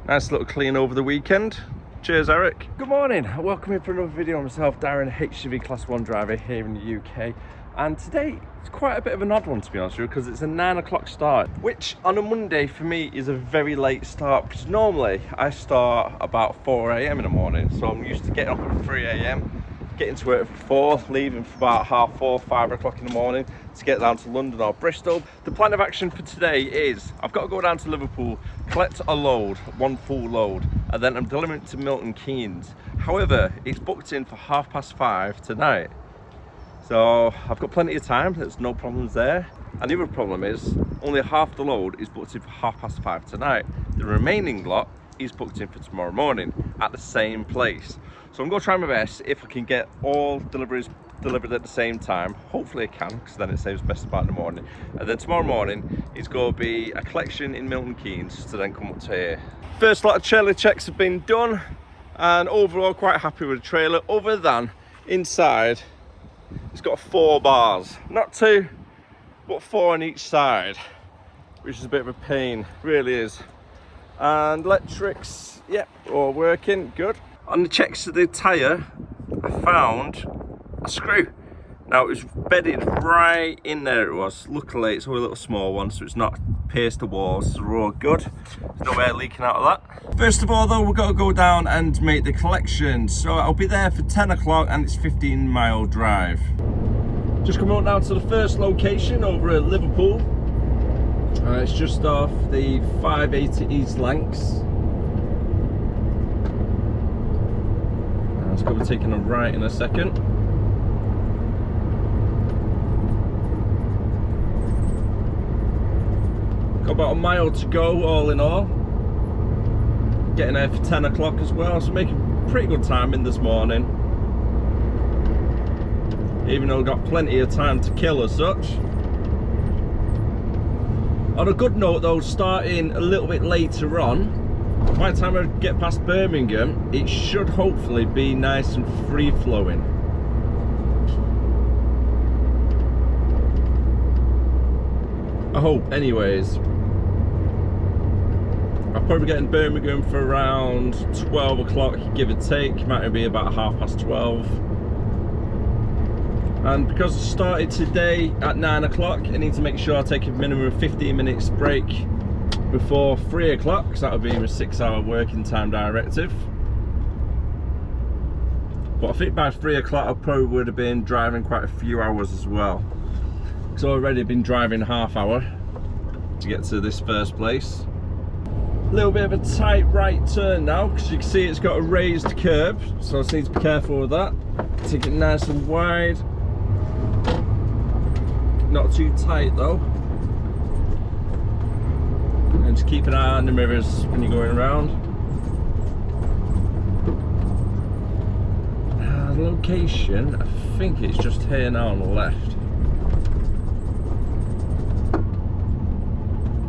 Nice little clean over the weekend. Cheers, Eric. Good morning. Welcome in for another video on myself, Darren, HGV Class 1 driver here in the UK. And today, it's quite a bit of an odd one, to be honest with you, because it's a 9 o'clock start, which on a Monday for me is a very late start, because normally I start about 4 AM in the morning. So I'm used to getting up at 3 AM, getting to work for 4, leaving for about 4:30, 5 o'clock in the morning to get down to London or Bristol. The plan of action for today is I've got to go down to Liverpool, collect a load, one full load, and then I'm delivering it to Milton, Keynes. However, it's booked in for 5:30 tonight. So I've got plenty of time, there's no problems there. And the other problem is only half the load is booked in for 5:30 tonight. The remaining lot is booked in for tomorrow morning at the same place. So I'm going to try my best if I can get all deliveries delivered at the same time. Hopefully I can, because then it saves best about in the morning. And then tomorrow morning it's going to be a collection in Milton Keynes to then come up to here. First lot of trailer checks have been done, and overall quite happy with the trailer, other than inside it's got 4 bars, not 2 but 4 on each side, which is a bit of a pain, really is. And electrics, yep, all working good. On the checks of the tyre, I found a screw. Now it was bedded right in there, it was. Luckily it's only a little small one, so it's not pierced the walls, so we're all good. There's no air leaking out of that. First of all though, we've got to go down and make the collection. So I'll be there for 10 o'clock and it's 15-mile drive. Just coming up now to the first location over at Liverpool. It's just off the 580 East Lancs. It's going to be taking a right in a second. Got about a mile to go all in all. Getting there for 10 o'clock as well, so making pretty good time in this morning. Even though we've got plenty of time to kill as such. On a good note though, starting a little bit later on, by the time I get past Birmingham, it should hopefully be nice and free flowing. I hope, anyways. I'll probably get in Birmingham for around 12 o'clock, give or take. Might be about 12:30. And because I started today at 9 o'clock, I need to make sure I take a minimum of 15 minutes break before 3 o'clock, because that would be a 6-hour working time directive. But I think by 3 o'clock I probably would have been driving quite a few hours as well, because I've already been driving half hour to get to this first place. A little bit of a tight right turn now, because you can see it's got a raised curb, so I just need to be careful with that. Take it nice and wide, not too tight though. And just keep an eye on the mirrors when you're going around. The location, I think it's just here now on the left.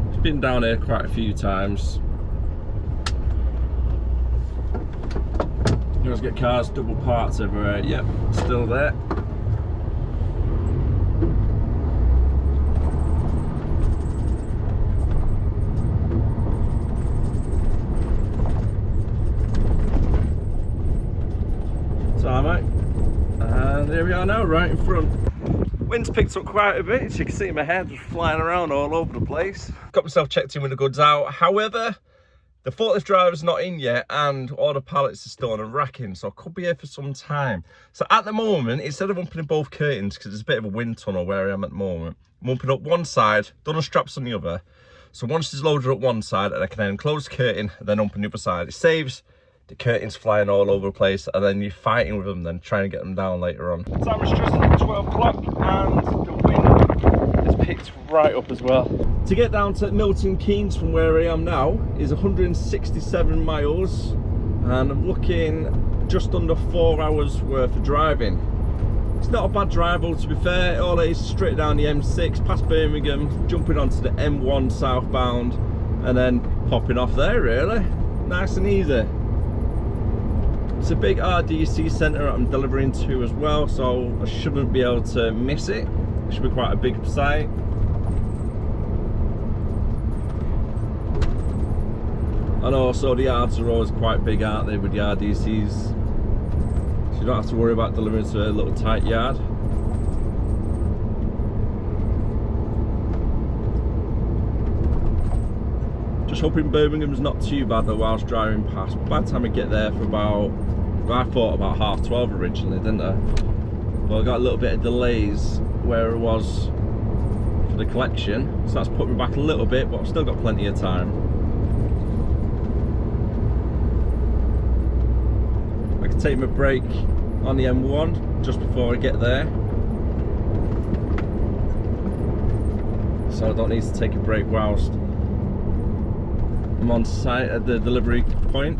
It's been down here quite a few times. You always get cars double parked everywhere. Yep, still there. And there we are now, right in front. Wind's picked up quite a bit, as you can see my head just flying around all over the place. Got myself checked in with the goods out. However, the forklift driver's not in yet, and all the pallets are still on a racking, so I could be here for some time. So at the moment, instead of opening both curtains, because there's a bit of a wind tunnel where I am at the moment, I'm opening up one side, done the straps on the other. So once it's loaded up one side, I can then close the curtain and then open the other side. It saves the curtains flying all over the place, and then you're fighting with them, then trying to get them down later on. The time is just at 12 o'clock and the wind has picked right up as well. To get down to Milton Keynes from where I am now is 167 miles, and I'm looking just under 4 hours worth of driving. It's not a bad drive, to be fair. All it is straight down the M6 past Birmingham, jumping onto the M1 southbound, and then popping off there, really. Nice and easy. It's a big RDC centre I'm delivering to as well, so I shouldn't be able to miss it. It should be quite a big site. And also the yards are always quite big, aren't they, with yard DCs? So you don't have to worry about delivering to a little tight yard. Just hoping Birmingham's not too bad though whilst driving past. By the time I get there for about, I thought about 12:30 originally, didn't I? Well, I got a little bit of delays where it was for the collection, so that's put me back a little bit, but I've still got plenty of time. I can take my break on the M1 just before I get there, so I don't need to take a break whilst I'm on site at the delivery point.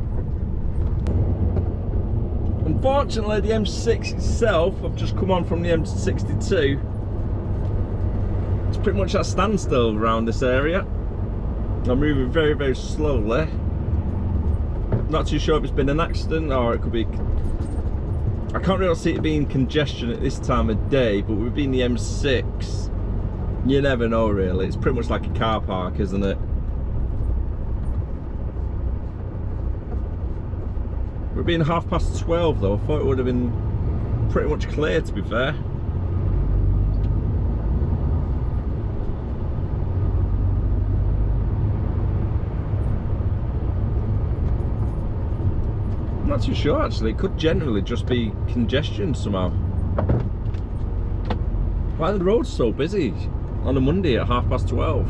Unfortunately, the M6 itself, I've just come on from the M62. It's pretty much at a standstill around this area. I'm moving very, very slowly. Not too sure if it's been an accident or it could be. I can't really see it being congestion at this time of day, but with being the M6, you never know really. It's pretty much like a car park, isn't it? We're being 12:30 though. I thought it would have been pretty much clear, to be fair. I'm not too sure actually. It could generally just be congestion somehow. Why are the roads so busy on a Monday at 12:30?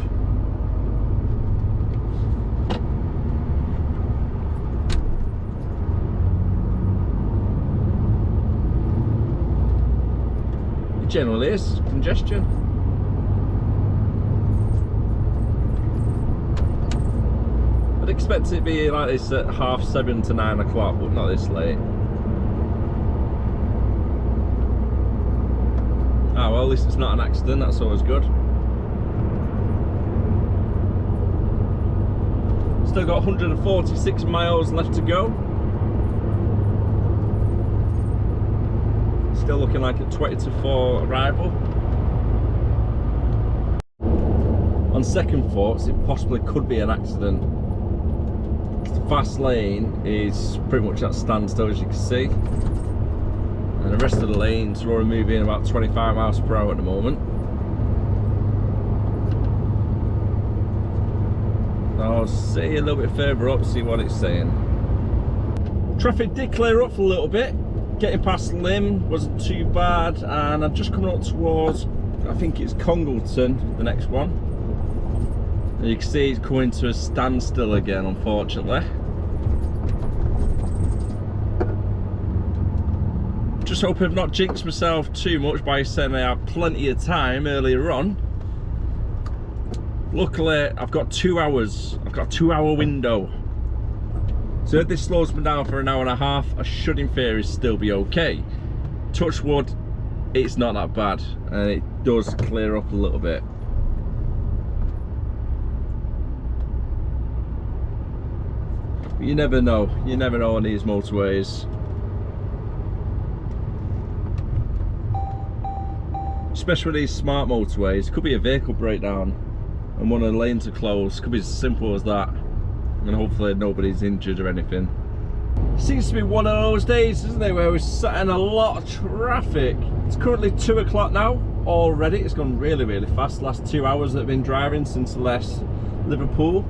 Generally is congestion. I'd expect it to be like this at 7:30 to 9 o'clock, but not this late. Ah well, at least it's not an accident, that's always good. Still got 146 miles left to go. Still looking like a 20 to 4 arrival. On second thoughts, it possibly could be an accident. The fast lane is pretty much at standstill, as you can see, and the rest of the lanes are only moving about 25 miles per hour at the moment. I'll see a little bit further up, see what it's saying. Traffic did clear up for a little bit. Getting past Lim wasn't too bad, and I'm just coming up towards, I think it's Congleton, the next one. And you can see it's coming to a standstill again, unfortunately. Just hope I've not jinxed myself too much by saying I have plenty of time earlier on. Luckily, I've got 2 hours. I've got a 2-hour window. So if this slows me down for an hour and a half, I should in theory still be okay. Touch wood, it's not that bad, and it does clear up a little bit. But you never know on these motorways. Especially with these smart motorways, could be a vehicle breakdown and one of the lanes are closed, could be as simple as that. And hopefully nobody's injured or anything. Seems to be one of those days, isn't it, where we're sat in a lot of traffic. It's currently 2 o'clock now already. It's gone really, really fast. The last 2 hours that I've been driving since I left Liverpool.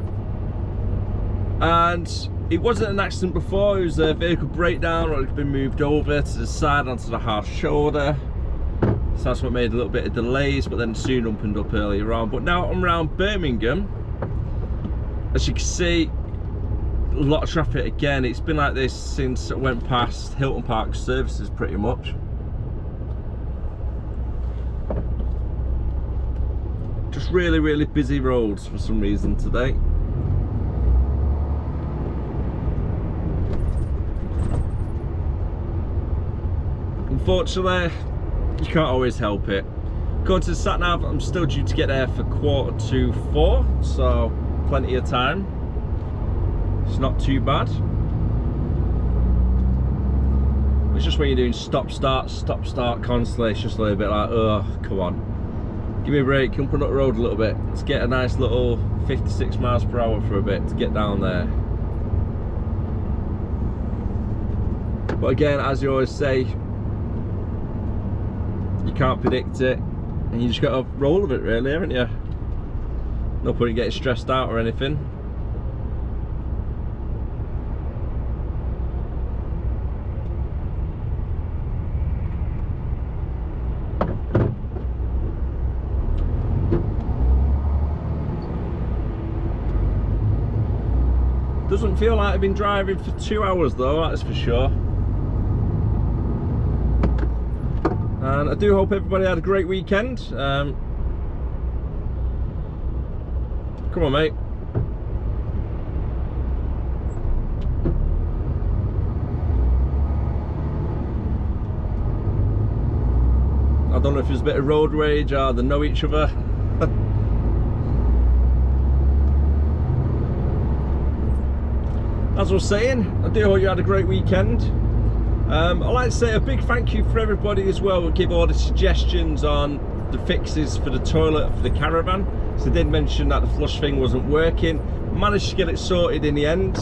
And it wasn't an accident before, it was a vehicle breakdown, or it had been moved over to the side onto the hard shoulder. So that's what made a little bit of delays, but then soon opened up earlier on. But now I'm around Birmingham. As you can see, a lot of traffic again. It's been like this since I went past Hilton Park Services pretty much. Just really, really busy roads for some reason today. Unfortunately, you can't always help it. Going to the sat nav, I'm still due to get there for 3:45, so plenty of time. It's not too bad. It's just when you're doing stop start constantly, it's just a little bit like, oh, come on, give me a break, come up the road a little bit. Let's get a nice little 56 miles per hour for a bit to get down there. But again, as you always say, you can't predict it, and you just got to roll with it, really, haven't you? No point in getting stressed out or anything. Doesn't feel like I've been driving for 2 hours though, that's for sure. And I do hope everybody had a great weekend. Come on, mate. I don't know if there's a bit of road rage or they know each other. As I was saying, I do hope you had a great weekend. I'd like to say a big thank you for everybody as well who give all the suggestions on the fixes for the toilet for the Caravan. So I did mention that the flush thing wasn't working. Managed to get it sorted in the end.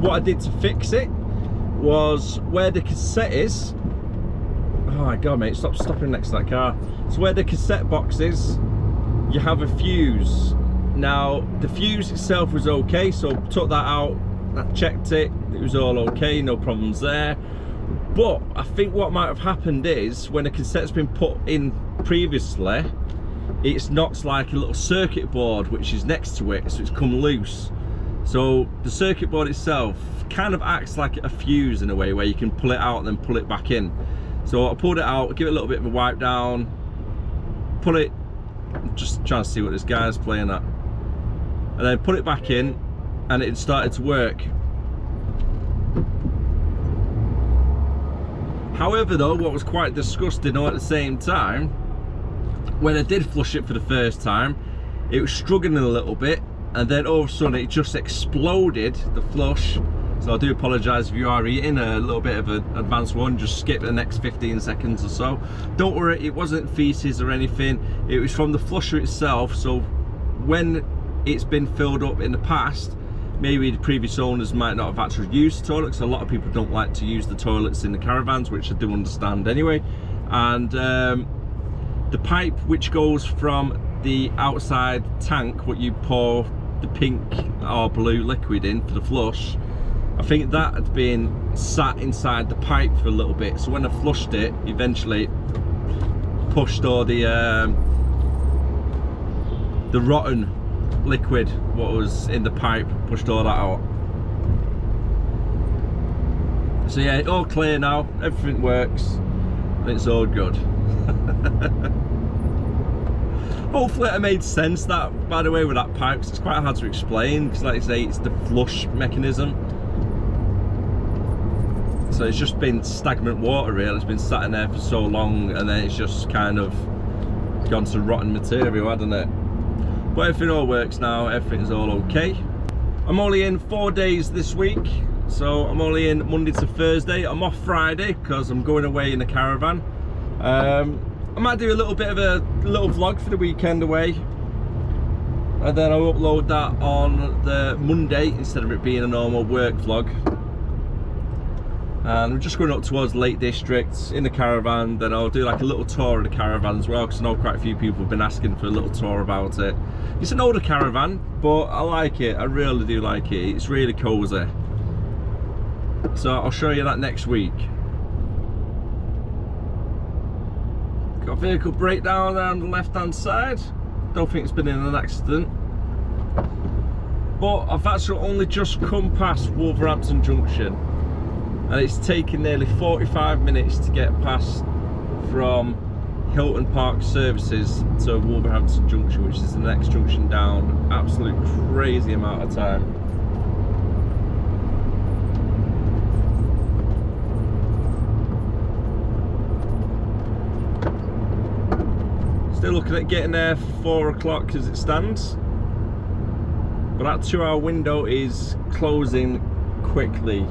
What I did to fix it was where the cassette is. Oh my god, mate, stop stopping next to that car. So where the cassette box is, you have a fuse. Now the fuse itself was okay, so took that out. I checked it, it was all okay, no problems there. But I think what might have happened is when a cassette's been put in previously, it's knocked like a little circuit board which is next to it, so it's come loose. So the circuit board itself kind of acts like a fuse in a way, where you can pull it out and then pull it back in. So I pulled it out, give it a little bit of a wipe down, pull it, just trying to see what this guy's playing at, and then put it back in, and it started to work. However though, what was quite disgusting at the same time, when I did flush it for the first time, it was struggling a little bit, and then all of a sudden it just exploded, the flush. So I do apologise if you are eating a little bit of an advanced one, just skip the next 15 seconds or so. Don't worry, it wasn't feces or anything, it was from the flusher itself. So when it's been filled up in the past, maybe the previous owners might not have actually used the toilet, because a lot of people don't like to use the toilets in the Caravans, which I do understand anyway. And the pipe which goes from the outside tank, what you pour the pink or blue liquid in for the flush, I think that had been sat inside the pipe for a little bit. So when I flushed it, eventually it pushed all the rotten liquid what was in the pipe, pushed all that out. So yeah, all clear now, everything works, and it's all good. Hopefully it made sense, that, by the way, with that pipe, 'cause it's quite hard to explain, because like I say, it's the flush mechanism. So it's just been stagnant water really, it's been sat in there for so long, and then it's just kind of gone to rotten material, hasn't it? But everything all works now, everything's all okay. I'm only in 4 days this week, so I'm only in Monday to Thursday. I'm off Friday because I'm going away in the Caravan. I might do a little bit of a little vlog for the weekend away, and then I'll upload that on the Monday instead of it being a normal work vlog. And I'm just going up towards Lake District in the Caravan. Then I'll do like a little tour of the Caravan as well, because I know quite a few people have been asking for a little tour about it. It's an older Caravan, but I like it, I really do like it. It's really cozy. So I'll show you that next week. Got a vehicle breakdown there on the left hand side. Don't think it's been in an accident. But I've actually only just come past Wolverhampton Junction, and it's taken nearly 45 minutes to get past from Hilton Park Services to Wolverhampton Junction, which is the next junction down. Absolute crazy amount of time. Still looking at getting there for 4 o'clock as it stands, but that 2-hour window is closing quickly.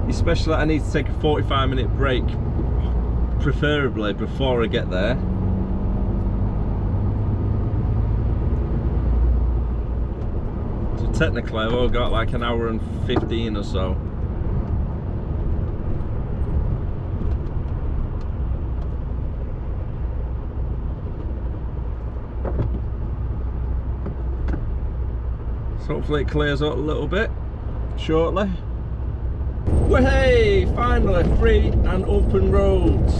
Especially I need to take a 45-minute break, preferably before I get there. So technically I've only got like an hour and 15 or so. hopefully it clears up a little bit shortly. Well, hey, finally free and open roads.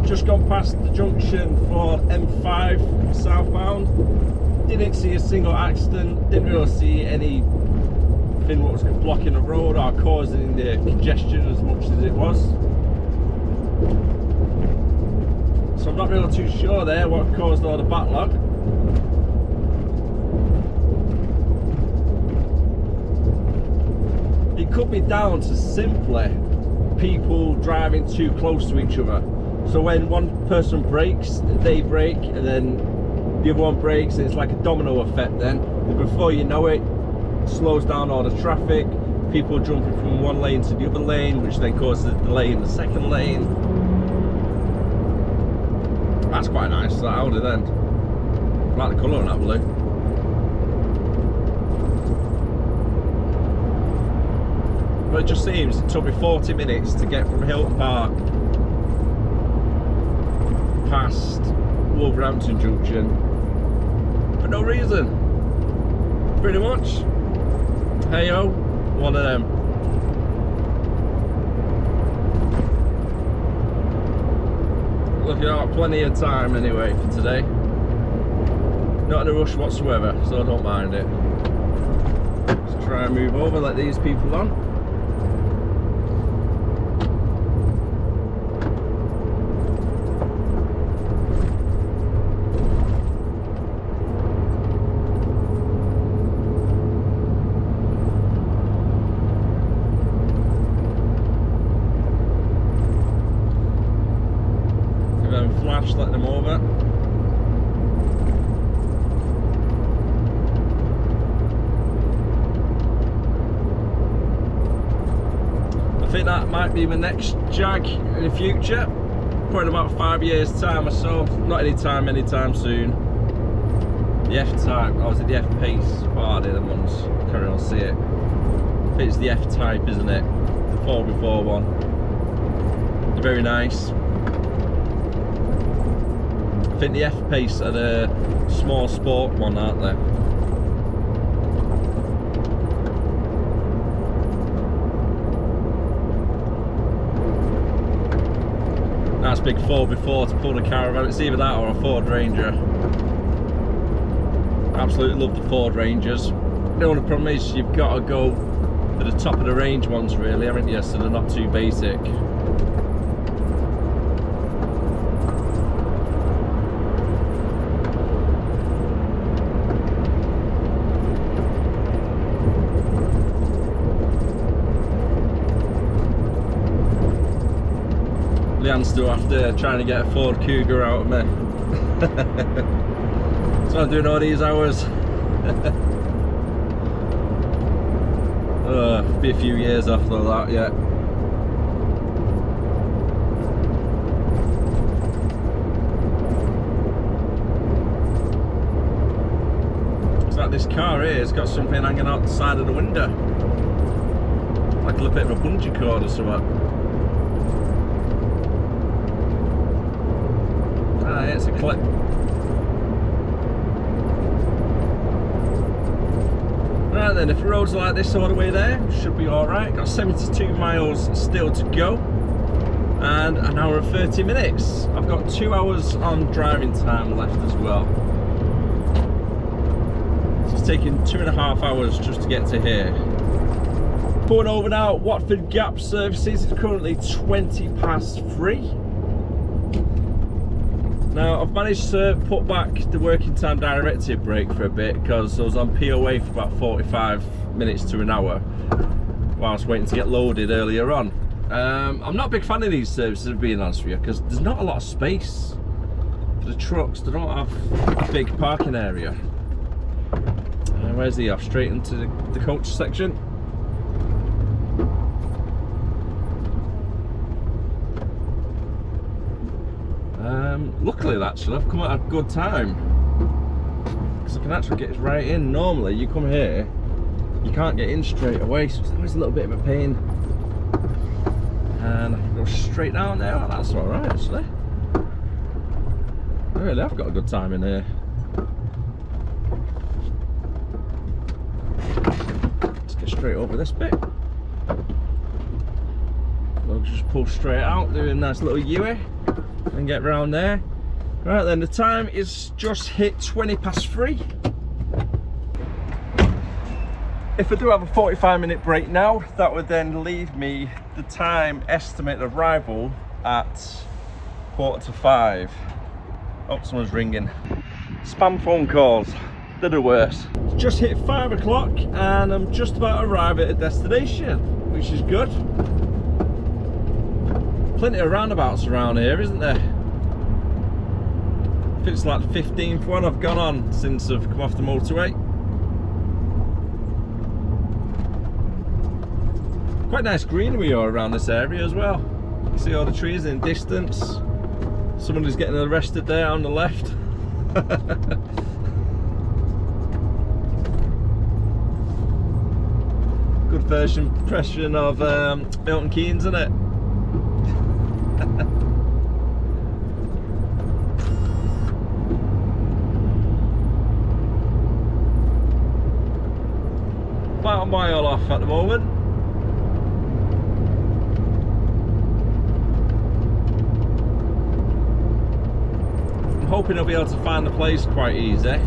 Just gone past the junction for M5 southbound. Didn't see a single accident, didn't really see anything what was blocking the road or causing the congestion as much as it was. So I'm not really too sure there what caused all the backlog. It could be down to simply people driving too close to each other. So when one person brakes, they brake, and then the other one brakes, and it's like a domino effect then. And before you know it, slows down all the traffic, people jumping from one lane to the other lane, which then causes a delay in the second lane. That's quite nice, that Audi then. I like the colour on that blue. But it just seems it took me 40 minutes to get from Hilton Park past Wolverhampton Junction for no reason. Pretty much. Hey ho, one of them. Looking at plenty of time anyway for today. Not in a rush whatsoever, so I don't mind it. Let's try and move over, let these people on. Let them over. I think that might be my next Jag in the future, probably in about 5 years time or so. Not anytime soon. The F-Type, or was it the F-Pace? What are they, the ones? I can't really see it. I think it's the F-Type, isn't it? The 4x4 one. They're very nice. I think the F-Pace are the small sport one, aren't they? Nice big 4x4 to pull the Caravan. It's either that or a Ford Ranger. Absolutely love the Ford Rangers. The only problem is you've got to go to the top of the range ones really, haven't you? So they're not too basic. Leanne's still after trying to get a Ford Cougar out of me. So I'm doing all these hours. Be a few years after that yet. It's like this car here has got something hanging out the side of the window. Like a little bit of a bungee cord or something. It's a clip. Right then, if the roads are like this all the way there, should be alright. Got 72 miles still to go and an hour and 30 minutes. I've got 2 hours on driving time left as well. So it's taking 2.5 hours just to get to here. Pulling over now, Watford Gap services. It's currently 20 past 3. Now I've managed to put back the working time directive brake for a bit because I was on POA for about 45 minutes to an hour whilst waiting to get loaded earlier on. I'm not a big fan of these services, to be honest with you, because there's not a lot of space for the trucks. They don't have a big parking area. Where's he off? Straight into the coach section. Luckily actually I've come at a good time because I can actually get right in. Normally you come here, you can't get in straight away, so it's always a little bit of a pain. And I can go straight down there. Oh, that's alright actually. Really, I've got a good time in here. straight over this bit. We'll just pull straight out, do a nice little U-ey and get round there. Right then, the time is just hit 3:20. If I do have a 45-minute break now, that would then leave me the time estimated arrival at 4:45. Oh, someone's ringing. Spam phone calls, they're the worst. It's just hit 5 o'clock and I'm just about to arrive at a destination, which is good. Plenty of roundabouts around here, isn't there? I think it's like the 15th one I've gone on since I've come off the motorway. Quite nice greenery all around this area as well. You can see all the trees in the distance. Someone is getting arrested there on the left. Good version of Milton Keynes, isn't it? About a mile off at the moment. I'm hoping I'll be able to find the place quite easy.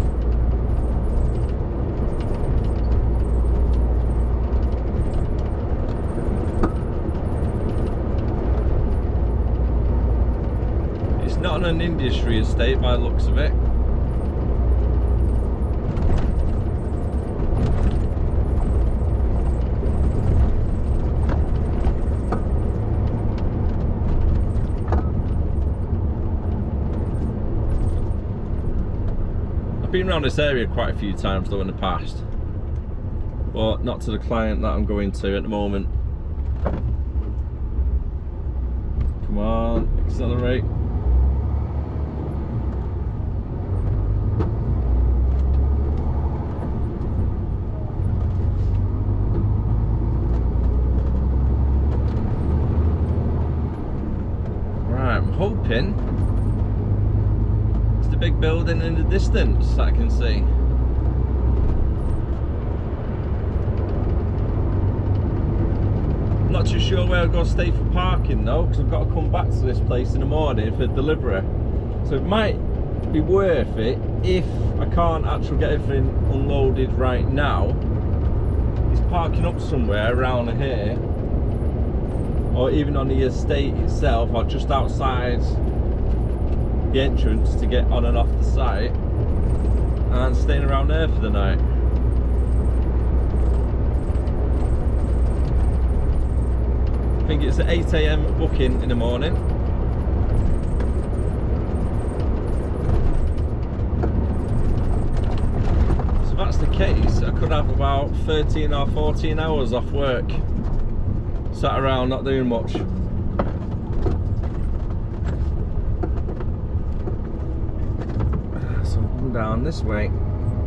It's not on an industry estate by the looks of it. I've been around this area quite a few times though in the past, but not to the client that I'm going to at the moment. Come on, accelerate. Right, I'm hoping it's the big building in the distance that I can see. Not too sure where I'm going to stay for parking though, because I've got to come back to this place in the morning for delivery. So it might be worth it if I can't actually get everything unloaded right now. Is parking up somewhere around here, or even on the estate itself, or just outside the entrance to get on and off the site, and staying around there for the night. I think it's an 8 AM booking in the morning. So if that's the case, I could have about 13 or 14 hours off work, sat around not doing much. So I'm coming down this way. A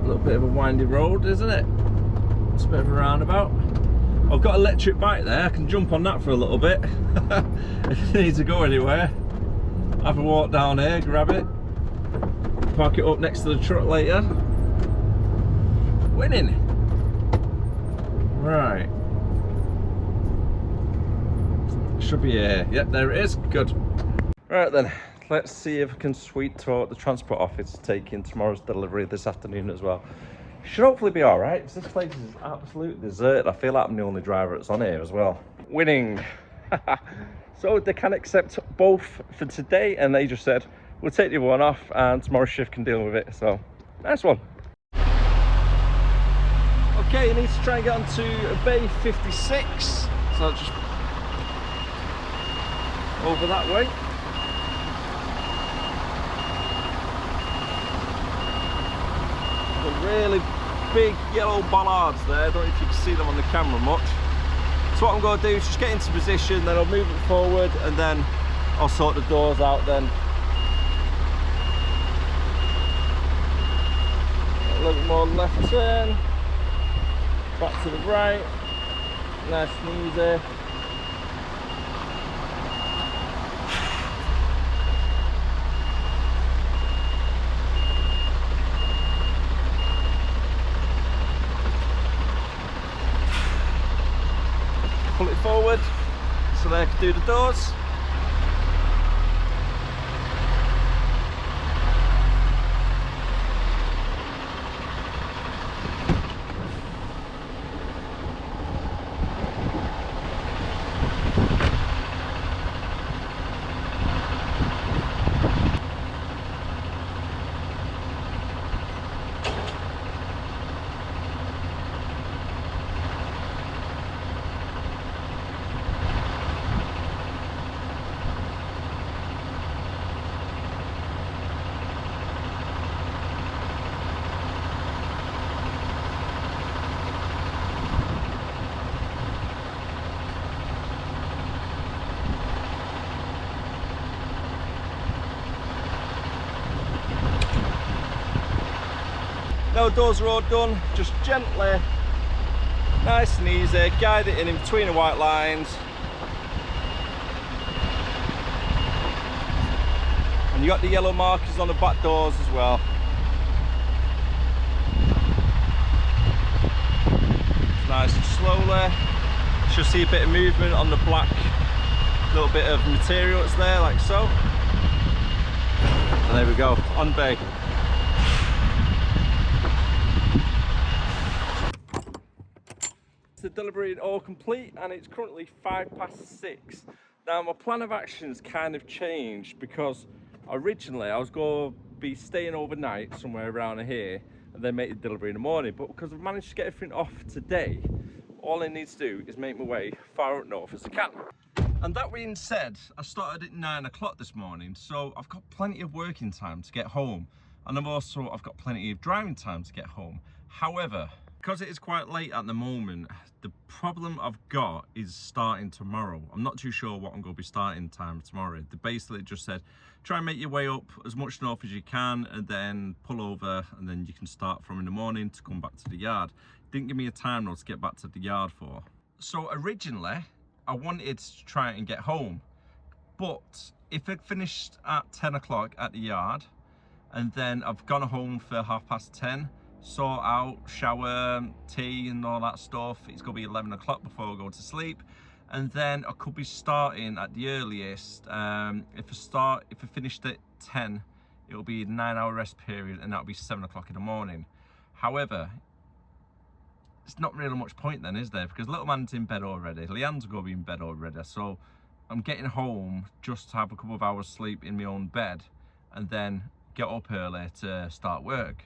little bit of a windy road, isn't it? It's a bit of a roundabout. I've got an electric bike there, I can jump on that for a little bit if I need to go anywhere. Have a walk down here, grab it, park it up next to the truck later. Winning! Right. Should be here. Yep, there it is. Good. Right then, let's see if I can sweet talk the transport office taking tomorrow's delivery this afternoon as well. Should hopefully be all right, because this place is absolutely deserted. I feel like I'm the only driver that's on here as well. Winning. So they can accept both for today, and they just said we'll take the other one off and tomorrow's shift can deal with it. So nice one. Okay, you need to try and get onto bay 56, so just over that way. The really big yellow bollards there, I don't know if you can see them on the camera much. So what I'm going to do is just get into position, then I'll move it forward, and then I'll sort the doors out then. A little bit more left turn, back to the right, nice and easy. forward so they can do the doors. Now the doors are all done, just gently, nice and easy, guide it in between the white lines. And you got the yellow markers on the back doors as well. It's nice and slowly. Should see a bit of movement on the black, little bit of material that's there, like so. And there we go, on bay. The delivery all complete, and it's currently 6:05. Now my plan of action's kind of changed, because originally I was going to be staying overnight somewhere around here and then make the delivery in the morning, but because I've managed to get everything off today, all I need to do is make my way far up north as I can. And that being said, I started at 9 o'clock this morning, so I've got plenty of working time to get home, and I've got plenty of driving time to get home. However, because it is quite late at the moment, the problem I've got is starting tomorrow. I'm not too sure what I'm going to be starting time tomorrow. They basically just said, try and make your way up as much north as you can and then pull over, and then you can start from in the morning to come back to the yard. Didn't give me a time though to get back to the yard for. So originally, I wanted to try and get home. But if it finished at 10 o'clock at the yard, and then I've gone home for 10:30, sort out, shower, tea and all that stuff, it's gonna be 11 o'clock before I go to sleep, and then I could be starting at the earliest. If I finished at 10, it'll be a 9-hour rest period, and that'll be 7 o'clock in the morning. However, it's not really much point then, is there? Because little man's in bed already, Leanne's gonna be in bed already, so I'm getting home just to have a couple of hours sleep in my own bed and then get up early to start work.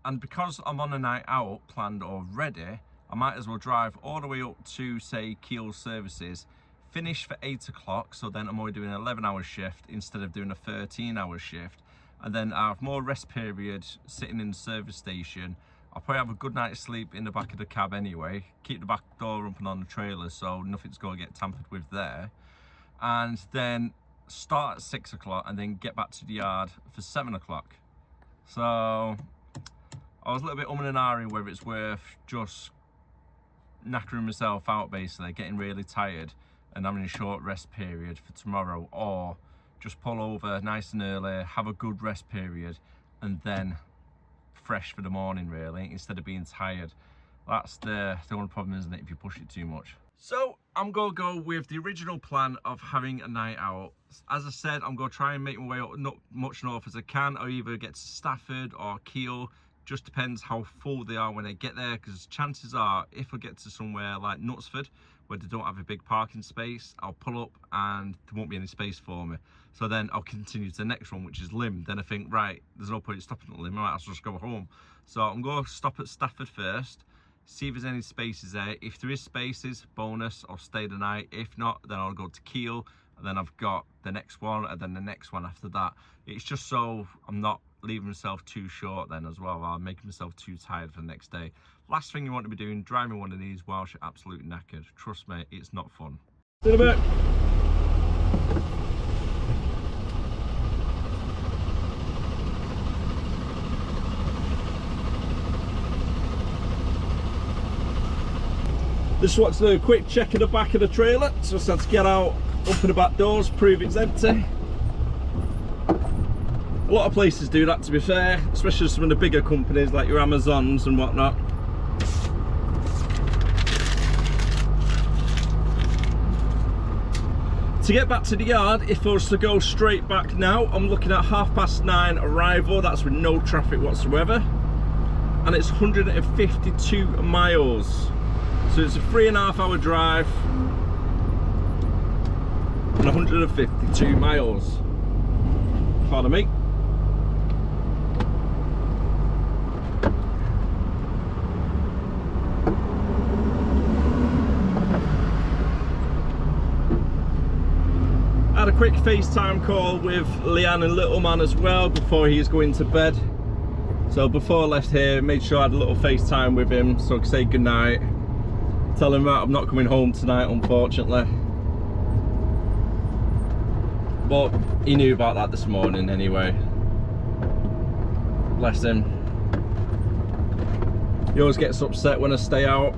And because I'm on a night out planned already, I might as well drive all the way up to, say, Keynes services, finish for 8 o'clock, so then I'm only doing an 11-hour shift instead of doing a 13-hour shift, and then I have more rest period sitting in the service station. I'll probably have a good night's sleep in the back of the cab anyway, keep the back door open on the trailer so nothing's going to get tampered with there, and then start at 6 o'clock and then get back to the yard for 7 o'clock. So I was a little bit and ahhing whether it's worth just knackering myself out, basically getting really tired and having a short rest period for tomorrow, or just pull over nice and early, have a good rest period, and then fresh for the morning really, instead of being tired. That's the only problem, isn't it, if you push it too much. So I'm gonna go with the original plan of having a night out. As I said, I'm gonna try and make my way up not much north as I can. I'll either get to Stafford or Keel. Just depends how full they are when I get there, because chances are if I get to somewhere like Knutsford where they don't have a big parking space, I'll pull up and there won't be any space for me. So then I'll continue to the next one, which is Lim. Then I think, right, there's no point stopping at Lim, I might as well just go home. So I'm going to stop at Stafford first, see if there's any spaces there. If there is spaces, bonus, I'll stay the night. If not, then I'll go to Keel, and then I've got the next one, and then the next one after that. It's just so I'm not leaving myself too short then as well, or making myself too tired for the next day. Last thing you want to be doing, driving one of these whilst you're absolutely knackered. Trust me, it's not fun. See you in a bit. Just want to do a quick check of the back of the trailer. Just had to get out, open the back doors, prove it's empty. A lot of places do that, to be fair, especially some of the bigger companies like your Amazons and whatnot. To get back to the yard, if I was to go straight back now, I'm looking at 9:30 arrival. That's with no traffic whatsoever, and it's 152 miles. So it's a 3.5 hour drive and 152 miles. Pardon me. Had a quick FaceTime call with Leanne and little man as well before he's going to bed. So before I left here, made sure I had a little FaceTime with him so I could say goodnight. Tell him that I'm not coming home tonight, unfortunately. But he knew about that this morning anyway. Bless him. He always gets upset when I stay out,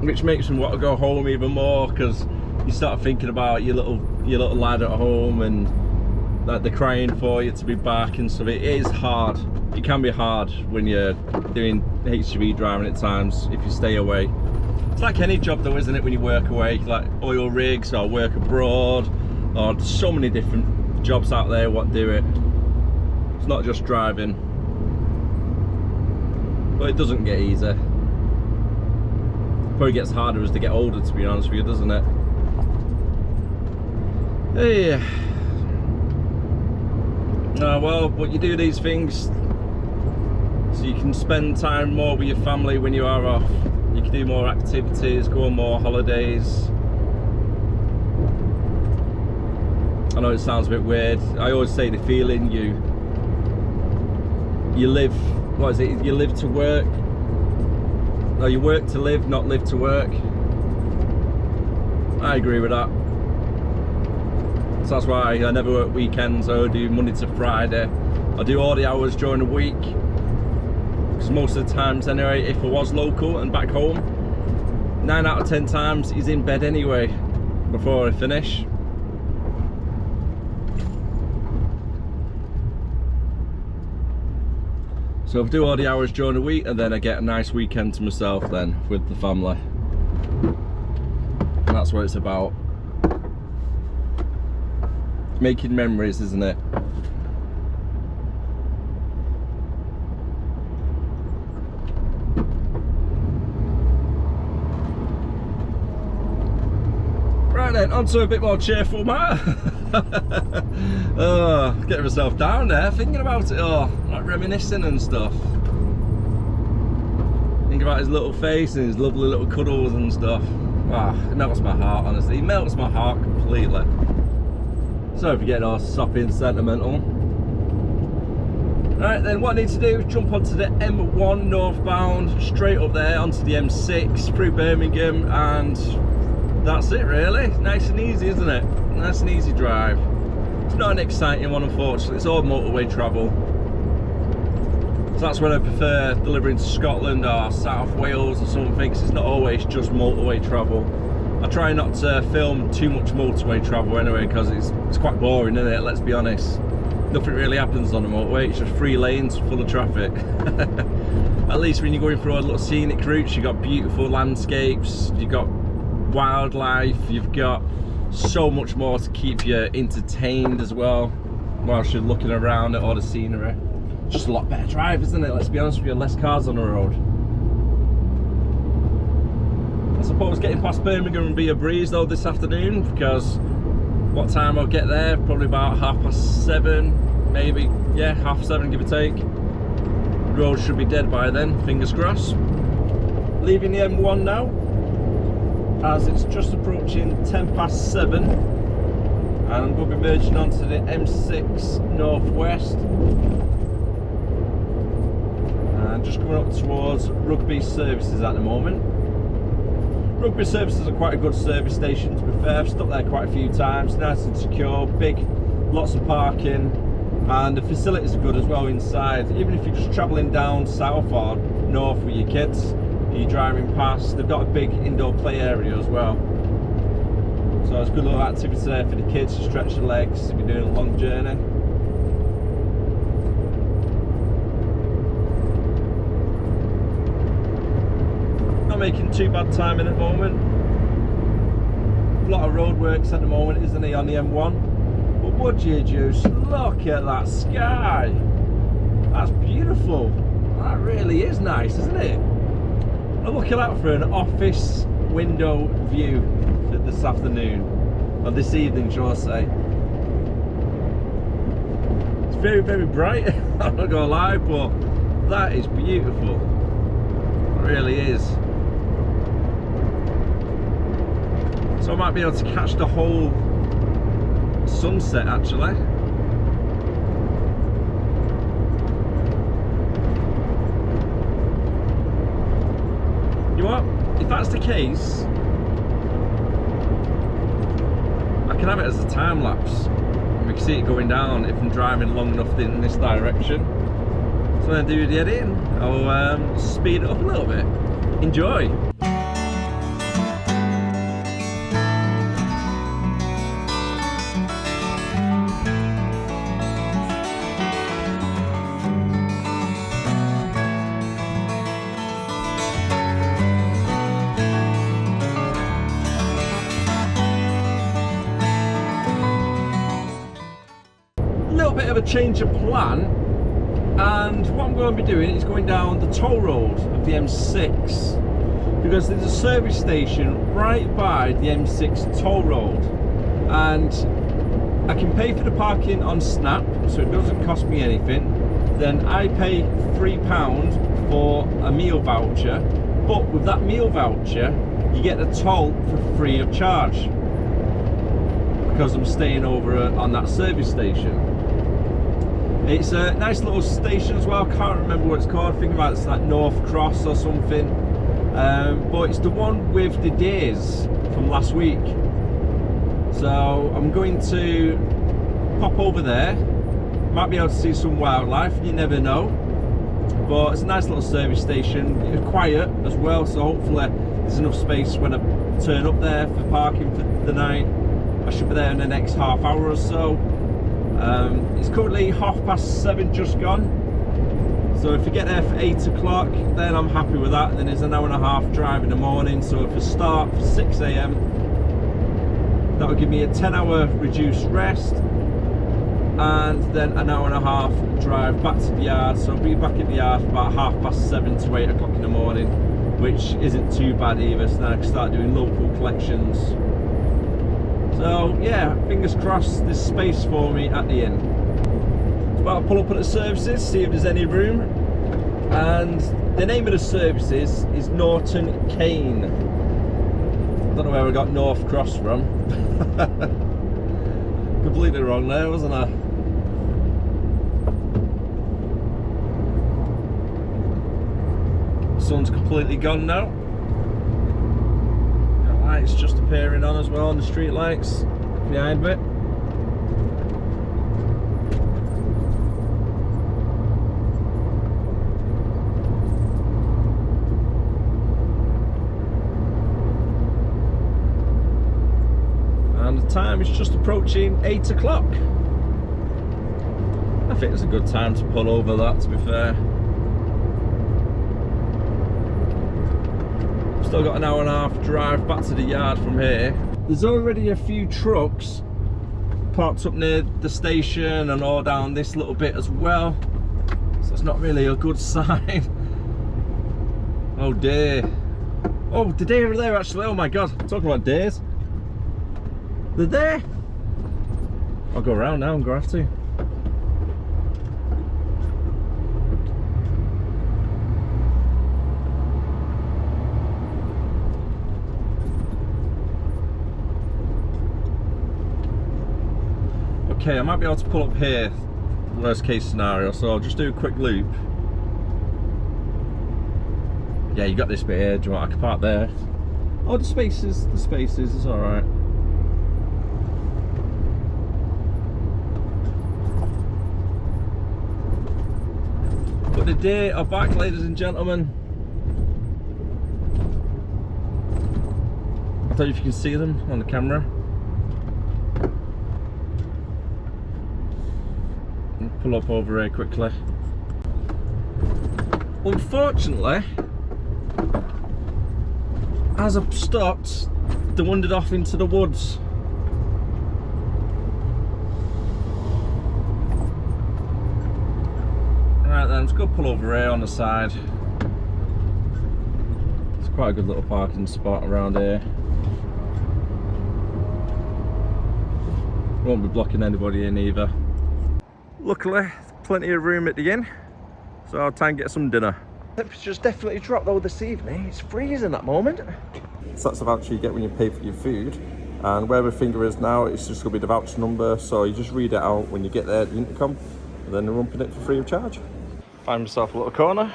which makes him want to go home even more, because you start thinking about your little lad at home, and like they're crying for you to be back and stuff. It is hard. It can be hard when you're doing HGV driving at times if you stay away. It's like any job though, isn't it, when you work away, like oil rigs or work abroad, or so many different jobs out there what do it. It's not just driving, but it doesn't get easier. Probably gets harder as they get older, to be honest with you, doesn't it? Yeah. Well, but you do these things so you can spend time more with your family when you are off. You can do more activities, go on more holidays. I know it sounds a bit weird. I always say the feeling you live, what is it? You live to work. No, you work to live, not live to work. I agree with that. So that's why I never work weekends. I do Monday to Friday. I do all the hours during the week, because most of the times anyway, if I was local and back home, 9 out of 10 times he's in bed anyway before I finish. So I do all the hours during the week, and then I get a nice weekend to myself then with the family. And that's what it's about. Making memories, isn't it? Right then, on to a bit more cheerful matter. Oh, getting myself down there, thinking about it all, like reminiscing and stuff. Thinking about his little face and his lovely little cuddles and stuff. Ah, it melts my heart, honestly. It melts my heart completely. Sorry for getting all soppy and sentimental. Right then, what I need to do is jump onto the M1 northbound, straight up there onto the M6 through Birmingham, and that's it really. Nice and easy, isn't it? Nice and easy drive. It's not an exciting one, unfortunately. It's all motorway travel. So that's when I prefer delivering to Scotland or South Wales or something, because it's not always just motorway travel. I try not to film too much motorway travel anyway, because it's quite boring, isn't it? Let's be honest. Nothing really happens on the motorway. It's just 3 lanes full of traffic. At least when you're going through all the little scenic routes, you've got beautiful landscapes, you've got wildlife, you've got so much more to keep you entertained as well whilst you're looking around at all the scenery. Just a lot better drive, isn't it? Let's be honest with you, less cars on the road. I suppose getting past Birmingham will be a breeze though this afternoon, because what time I'll get there, probably about 7:30, maybe, yeah, 7:30 give or take. The road should be dead by then, fingers crossed. Leaving the M1 now, as it's just approaching 7:10, and I'm going to be merging onto the M6 Northwest, and just coming up towards Rugby Services at the moment. Rugby Services are quite a good service station, to be fair. I've stopped there quite a few times. Nice and secure, big, lots of parking, and the facilities are good as well inside. Even if you're just travelling down south or north with your kids, and you're driving past, they've got a big indoor play area as well. So it's a good little activity there for the kids to stretch their legs if you're doing a long journey. Making too bad time in at the moment. lot of roadworks at the moment, isn't he, on the M1? But would you just look at that sky? That's beautiful. That really is nice, isn't it? And look at that for an office window view for this afternoon, or this evening, shall I say. It's very, very bright. I'm not gonna lie, but that is beautiful. It really is. So I might be able to catch the whole sunset actually. You know what? If that's the case, I can have it as a time lapse. We can see it going down if I'm driving long enough in this direction. So when I do the editing, I'll speed it up a little bit. Enjoy! Bit of a change of plan, and what I'm going to be doing is going down the toll road of the M6, because there's a service station right by the M6 toll road, and I can pay for the parking on Snap, so it doesn't cost me anything. Then I pay £3 for a meal voucher, but with that meal voucher you get the toll for free of charge because I'm staying over on that service station. It's a nice little station as well. I can't remember what it's called. I think about it's like North Cross or something. But it's the one with the days from last week. So I'm going to pop over there. Might be able to see some wildlife, you never know. But it's a nice little service station. It's quiet as well, so hopefully there's enough space when I turn up there for parking for the night. I should be there in the next half hour or so. It's currently 7:30 just gone, so if you get there for 8 o'clock then I'm happy with that. Then there's an hour and a half drive in the morning, so if I start for 6 AM that will give me a 10-hour reduced rest and then an hour and a half drive back to the yard. So I'll be back at the yard for about 7:30 to 8 o'clock in the morning, which isn't too bad either, so then I can start doing local collections. So yeah, fingers crossed there's space for me at the end. So I'll pull up at the services, see if there's any room. And the name of the services is Norton Keynes. I don't know where I got North Cross from. Completely wrong there, wasn't I? The sun's completely gone now. Lights just appearing on as well on the street lights behind me. And the time is just approaching 8 o'clock. I think it's a good time to pull over that, to be fair. Still got an hour and a half drive back to the yard from here. There's already a few trucks parked up near the station and all down this little bit as well, so it's not really a good sign. Oh dear. Oh, the deer are there actually. Oh my god, talking about deers. They're there. I'll go around now, I'm gonna have to. Okay, I might be able to pull up here, worst case scenario, so I'll just do a quick loop. Yeah, you got this bit here, do you want I can park there? Oh, the spaces, it's alright. But the deer are back, ladies and gentlemen. I don't know if you can see them on the camera. Pull up over here quickly. Unfortunately, as I've stopped They wandered off into the woods. Right then, let's go pull over here on the side. It's quite a good little parking spot around here. Won't be blocking anybody in either. Luckily, plenty of room at the inn, so I'll try and get some dinner. Temperature's definitely dropped though this evening. It's freezing at the moment. So that's the voucher you get when you pay for your food. And where my finger is now, it's just gonna be the voucher number. So you just read it out when you get there at the intercom, and then they're rumping it for free of charge. Find myself a little corner,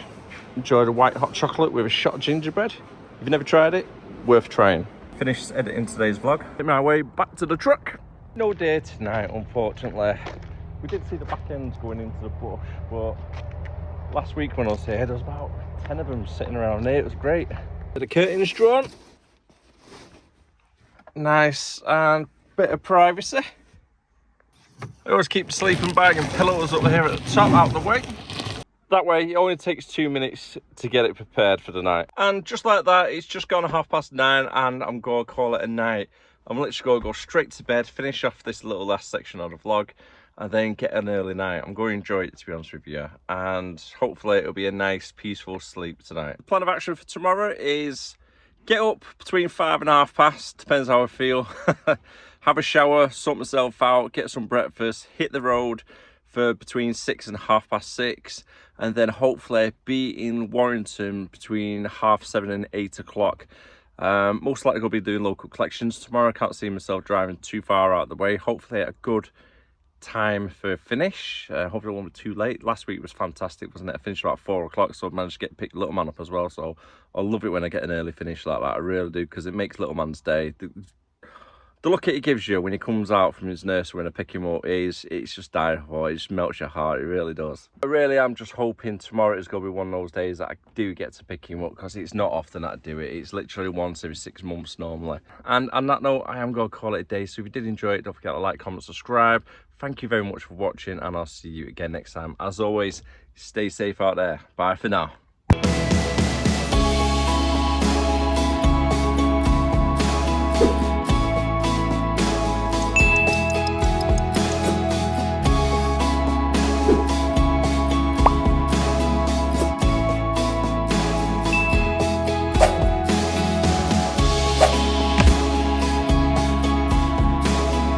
enjoy the white hot chocolate with a shot of gingerbread. If you've never tried it, worth trying. Finished editing today's vlog. Make my way back to the truck. No day tonight, unfortunately. We did see the back ends going into the bush, but last week when I was here, there was about 10 of them sitting around here. It was great. The curtains drawn. Nice and bit of privacy. I always keep the sleeping bag and pillows up here at the top out the way. That way it only takes 2 minutes to get it prepared for the night. And just like that, it's just gone 9:30 and I'm going to call it a night. I'm literally going to go straight to bed, finish off this little last section of the vlog, and then get an early night. I'm going to enjoy it, to be honest with you, and hopefully it'll be a nice peaceful sleep tonight. The plan of action for tomorrow is get up between 5 and 5:30, depends how I feel. Have a shower, sort myself out, get some breakfast, hit the road for between 6 and 6:30, and then hopefully be in Warrington between 7:30 and 8 o'clock. Most likely going to be doing local collections tomorrow. I can't see myself driving too far out of the way. Hopefully at a good time for finish. Hopefully it won't be too late. Last week was fantastic, wasn't it? I finished about 4 o'clock, so I managed to pick little man up as well. So I love it when I get an early finish like that. I really do, because it makes little man's day. The look it gives you when he comes out from his nursery when I pick him up it's just dire. It just melts your heart. It really does. I really am just hoping tomorrow is going to be one of those days that I do get to pick him up, because it's not often that I do it. It's literally once every 6 months normally. And on that note, I am going to call it a day. So if you did enjoy it, don't forget to like, comment, subscribe. Thank you very much for watching, and I'll see you again next time. As always, stay safe out there. Bye for now.